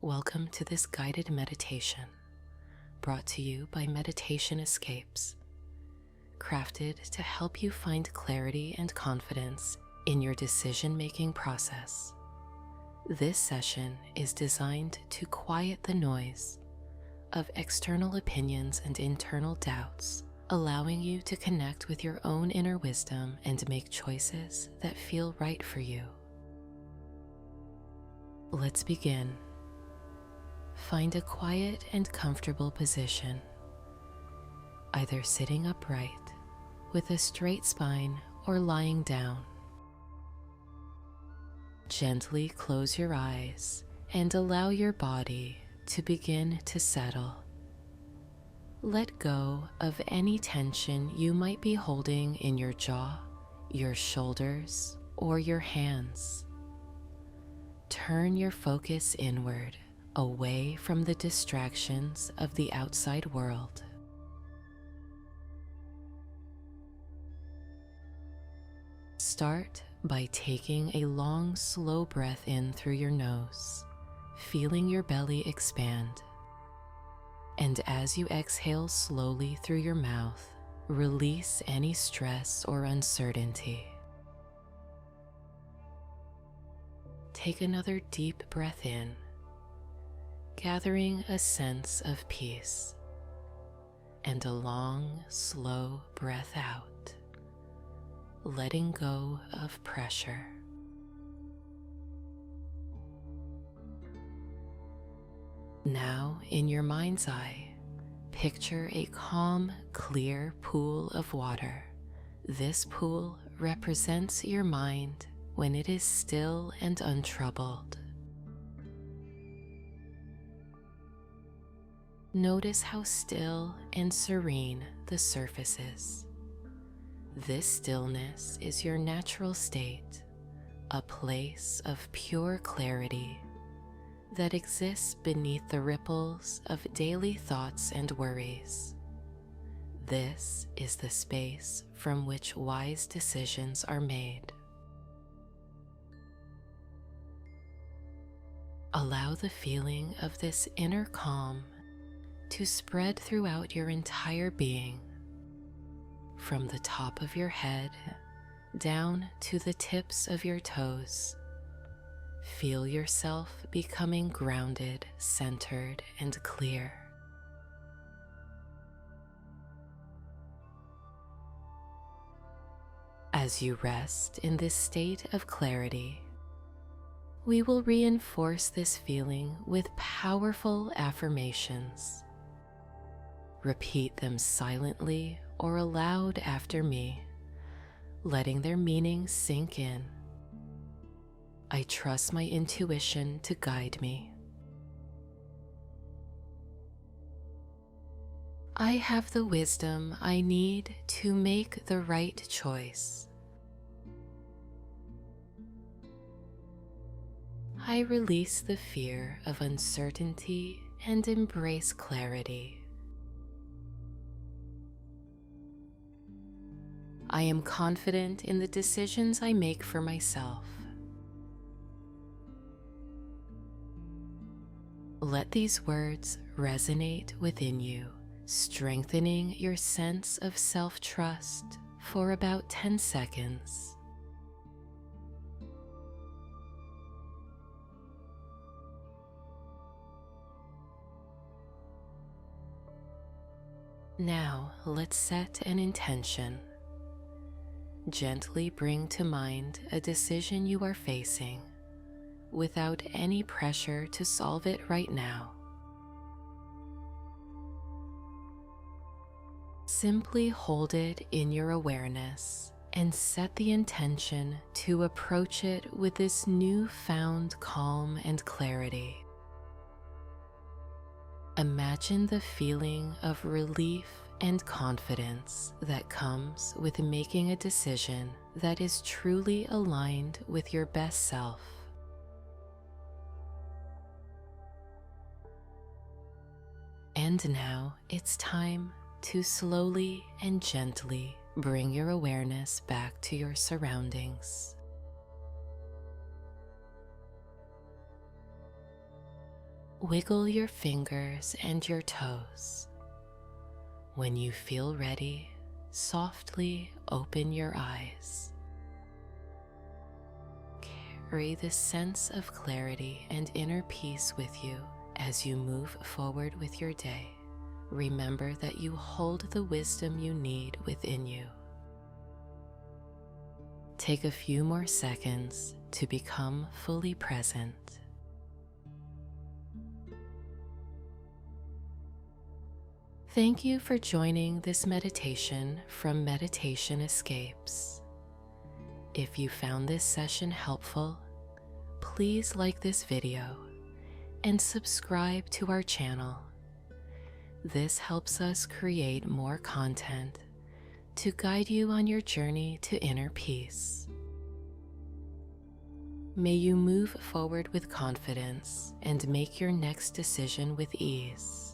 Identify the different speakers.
Speaker 1: Welcome to this guided meditation, brought to you by Meditation Escapes, crafted to help you find clarity and confidence in your decision-making process. This session is designed to quiet the noise of external opinions and internal doubts, allowing you to connect with your own inner wisdom and make choices that feel right for you. Let's begin. Find a quiet and comfortable position, either sitting upright with a straight spine or lying down. Gently close your eyes and allow your body to begin to settle. Let go of any tension you might be holding in your jaw, your shoulders, or your hands. Turn your focus inward, away from the distractions of the outside world. Start by taking a long, slow breath in through your nose, feeling your belly expand. And as you exhale slowly through your mouth, release any stress or uncertainty. Take another deep breath in, gathering a sense of peace, and a long, slow breath out, letting go of pressure. Now, in your mind's eye, picture a calm, clear pool of water. This pool represents your mind when it is still and untroubled. Notice how still and serene the surface is. This stillness is your natural state, a place of pure clarity that exists beneath the ripples of daily thoughts and worries. This is the space from which wise decisions are made. Allow the feeling of this inner calm to spread throughout your entire being, from the top of your head down to the tips of your toes. Feel yourself becoming grounded, centered, and clear. As you rest in this state of clarity, we will reinforce this feeling with powerful affirmations. Repeat them silently or aloud after me, letting their meaning sink in. I trust my intuition to guide me. I have the wisdom I need to make the right choice. I release the fear of uncertainty and embrace clarity. I am confident in the decisions I make for myself. Let these words resonate within you, strengthening your sense of self-trust for about 10 seconds. Now, let's set an intention. Gently bring to mind a decision you are facing, without any pressure to solve it right now. Simply hold it in your awareness and set the intention to approach it with this newfound calm and clarity. Imagine the feeling of relief and confidence that comes with making a decision that is truly aligned with your best self. And now it's time to slowly and gently bring your awareness back to your surroundings. Wiggle your fingers and your toes. When you feel ready, softly open your eyes. Carry this sense of clarity and inner peace with you as you move forward with your day. Remember that you hold the wisdom you need within you. Take a few more seconds to become fully present. Thank you for joining this meditation from Meditation Escapes. If you found this session helpful, please like this video and subscribe to our channel. This helps us create more content to guide you on your journey to inner peace. May you move forward with confidence and make your next decision with ease.